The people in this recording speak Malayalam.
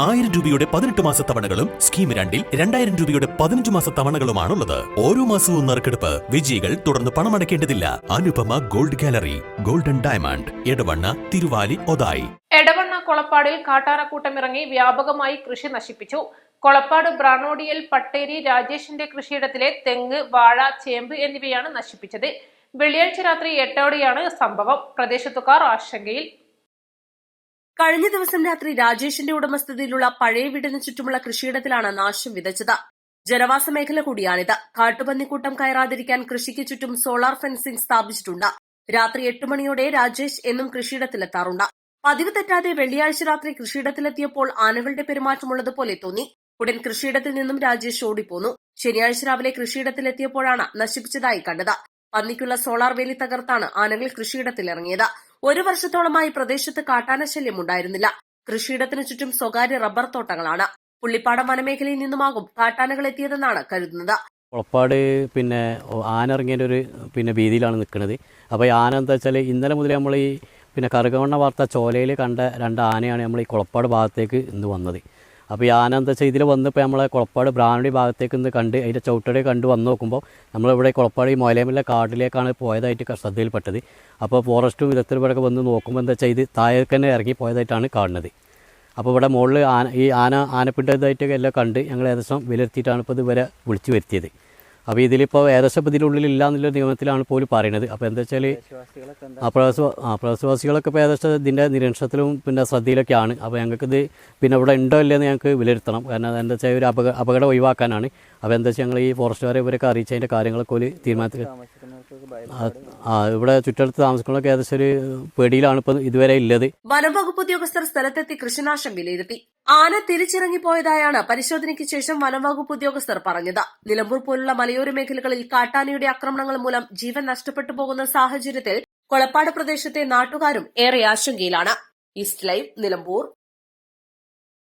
1000 രൂപയുടെ 18 മാസ തവണകളും സ്കീം 2-ൽ 2000 രൂപയുടെ 15 മാസ തവണകളുമാണുള്ളത്. ഓരോ മാസവും നറുക്കെടുപ്പ്. വിജയികൾ തുടർന്ന് പണമടയ്ക്കേണ്ടതില്ല. Anupama gold gallery, golden diamond, Edavanna, Thiruvali, Othayi. Edavanna കൊളപ്പാടിൽ കാട്ടാനക്കൂട്ടമിറങ്ങി വ്യാപകമായി കൃഷി നശിപ്പിച്ചു. കൊളപ്പാട് ബ്രാണോഡിയൽ പട്ടേരി രാജേഷിന്റെ കൃഷിയിടത്തിലെ തെങ്ങ്, വാഴ, ചേമ്പ് എന്നിവയാണ് നശിപ്പിച്ചത്. വെള്ളിയാഴ്ച രാത്രി 8ഓടെയാണ് സംഭവം. പ്രദേശത്തുകാർ ആശങ്കയിൽ. കഴിഞ്ഞ ദിവസം രാത്രി രാജേഷിന്റെ ഉടമസ്ഥതയിലുള്ള പഴയ വീടിന് ചുറ്റുമുള്ള കൃഷിയിടത്തിലാണ് നാശം വിതച്ചത്. ജനവാസ മേഖല കൂടിയാണിത്. കാട്ടുപന്നിക്കൂട്ടം കയറാതിരിക്കാൻ കൃഷിക്ക് ചുറ്റും സോളാർ ഫെൻസിംഗ് സ്ഥാപിച്ചിട്ടുണ്ട്. രാത്രി 8 മണിയോടെ രാജേഷ് എന്നും കൃഷിയിടത്തിലെത്താറുണ്ട്. പതിവ് തെറ്റാതെ വെള്ളിയാഴ്ച രാത്രി കൃഷിയിടത്തിലെത്തിയപ്പോൾ ആനകളുടെ പെരുമാറ്റമുള്ളതുപോലെ തോന്നി. ഉടൻ കൃഷിയിടത്തിൽ നിന്നും രാജേഷ് ഓടിപ്പോന്നു. ശനിയാഴ്ച രാവിലെ കൃഷിയിടത്തിലെത്തിയപ്പോഴാണ് നശിപ്പിച്ചതായി കണ്ടത്. പന്നിക്കുള്ള സോളാർ വേലി തകർത്താണ് ആനകൾ കൃഷിയിടത്തിലിറങ്ങിയത്. 1 വർഷത്തോളമായി പ്രദേശത്ത് കാട്ടാനശല്യം ഉണ്ടായിരുന്നില്ല. കൃഷിയിടത്തിനു ചുറ്റും സ്വകാര്യ റബ്ബർ തോട്ടങ്ങളാണ്. പുള്ളിപ്പാടം വനമേഖലയിൽ നിന്നുമാകും കാട്ടാനകൾ എത്തിയതെന്നാണ് കരുതുന്നത്. കൊളപ്പാട് ആന ഇറങ്ങിയതിൻ്റെ ഒരു ഭീതിയിലാണ് നിൽക്കുന്നത്. അപ്പോൾ ഈ ആന എന്താ വെച്ചാൽ ഇന്നലെ മുതൽ നമ്മൾ ഈ കറുകവണ്ണ വാർത്ത ചോലയിൽ കണ്ട 2 ആനയാണ് നമ്മൾ ഈ കൊളപ്പാട് ഭാഗത്തേക്ക് ഇന്ന് വന്നത്. അപ്പോൾ ഈ ആന എന്താ വെച്ചാൽ ഇതിൽ വന്നിപ്പോൾ നമ്മളെ കൊളപ്പാട് ബ്രാണി ഭാഗത്തേക്ക് ഇന്ന് കണ്ട് അതിൻ്റെ ചവിട്ടടെ കണ്ട് വന്ന് നോക്കുമ്പോൾ നമ്മളിവിടെ കൊളപ്പാട് ഈ മൊയലേമിലെ കാട്ടിലേക്കാണ് പോയതായിട്ട് ശ്രദ്ധയിൽപ്പെട്ടത്. അപ്പോൾ ഫോറസ്റ്റും വിദഗ്ധരുമൊക്കെ വന്ന് നോക്കുമ്പോൾ എന്താ വെച്ചാൽ ഇത് താഴേക്ക് തന്നെ ഇറങ്ങി പോയതായിട്ടാണ് കാണുന്നത്. അപ്പോൾ ഇവിടെ മുകളിൽ ആനപ്പിണ്ടതായിട്ടൊക്കെ എല്ലാം കണ്ട് ഞങ്ങൾ ഏകദേശം വിലയിരുത്തിയിട്ടാണ് ഇപ്പോൾ ഇതുവരെ വിളിച്ചു വരുത്തിയത്. അപ്പോൾ ഇതിലിപ്പോൾ ഏകദേശം ഇതിനുള്ളിൽ ഇല്ല എന്നുള്ള നിയമത്തിലാണ് പോലും പറയുന്നത്. അപ്പോൾ എന്താ വെച്ചാൽ പ്രദേശവാസികളൊക്കെ ഇപ്പോൾ ഏകദേശം ഇതിൻ്റെ നിരീക്ഷണത്തിലും ശ്രദ്ധയിലൊക്കെയാണ്. അപ്പോൾ ഞങ്ങൾക്കിത് ഇവിടെ ഉണ്ടോ ഇല്ലയെന്ന് ഞങ്ങൾക്ക് വിലയിരുത്തണം. കാരണം എന്താ വെച്ചാൽ ഒരു അപകടം ഒഴിവാക്കാനാണ്. അപ്പോൾ എന്താ വെച്ചാൽ ഞങ്ങൾ ഈ ഫോറസ്റ്റുകാരെ ഇവരൊക്കെ അറിയിച്ചതിൻ്റെ കാര്യങ്ങളൊക്കെ ഒരു തീരുമാനത്തിൽ ഇവിടെ ചുറ്റടുത്ത് താമസിക്കുന്നവർക്ക് ഏകദേശം ഒരു പേടിയിലാണ് ഇപ്പം ഇതുവരെ ഉള്ളത്. വനംവകുപ്പ് ഉദ്യോഗസ്ഥർ സ്ഥലത്തെത്തി കൃഷിനാശം വിലയിരുത്തി. ആന തിരിച്ചിറങ്ങിപ്പോയതായാണ് പരിശോധനയ്ക്ക് ശേഷം വനംവകുപ്പ് ഉദ്യോഗസ്ഥർ പറഞ്ഞത്. നിലമ്പൂർ പോലുള്ള മലയോര മേഖലകളിൽ കാട്ടാനയുടെ ആക്രമണങ്ങൾ മൂലം ജീവൻ നഷ്ടപ്പെട്ടു പോകുന്ന സാഹചര്യത്തിൽ കൊളപ്പാട് പ്രദേശത്തെ നാട്ടുകാരും ഏറെ ആശങ്കയിലാണ്. East live, Nilambur.